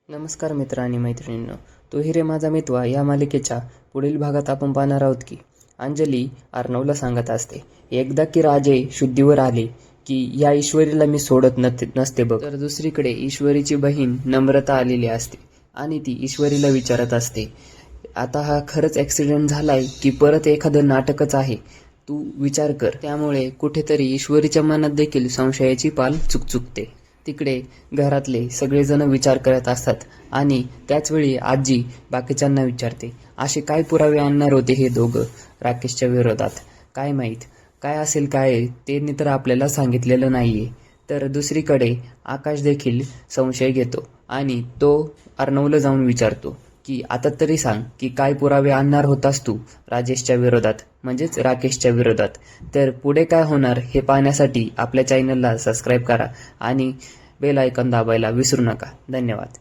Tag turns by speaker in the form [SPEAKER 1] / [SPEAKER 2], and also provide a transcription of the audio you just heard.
[SPEAKER 1] नमस्कार मित्र आणि मैत्रिणींनो, तो हिरे माझा मितवा या मालिकेच्या पुढील भागात आपण पाहणार आहोत की अंजली अर्णवला सांगत असते, एकदा की राजे शुद्धीवर आले की या ईश्वरीला मी सोडत नसते बघ. तर दुसरीकडे ईश्वरीची बहीण नम्रता आलेली असते आणि ती ईश्वरीला विचारत असते, आता हा खरंच ॲक्सिडेंट झालाय की परत एखादं नाटकच आहे, तू विचार कर. त्यामुळे कुठेतरी ईश्वरीच्या मनात देखील संशयाची पाल चुकचुकते. तिकडे घरातले सगळेजण विचार करत असतात आणि त्याचवेळी आजी बाकीच्यांना विचारते, असे काय पुरावे आणणार होते हे दोघं राकेशच्या विरोधात, काय माहीत काय असेल काय ते तर आपल्याला सांगितलेलं नाहीये. तर दुसरीकडे आकाश देखील संशय घेतो आणि तो अर्णवला जाऊन विचारतो की आता तरी सांग की काय पुरावे आणणार होतास तू राजेशच्या विरोधात, म्हणजेच राकेशच्या विरोधात. तर पुढे काय होणार हे पाहण्यासाठी आपल्या चॅनलला सबस्क्राईब करा आणि बेल आयकॉन दाबायला विसरू नका. धन्यवाद.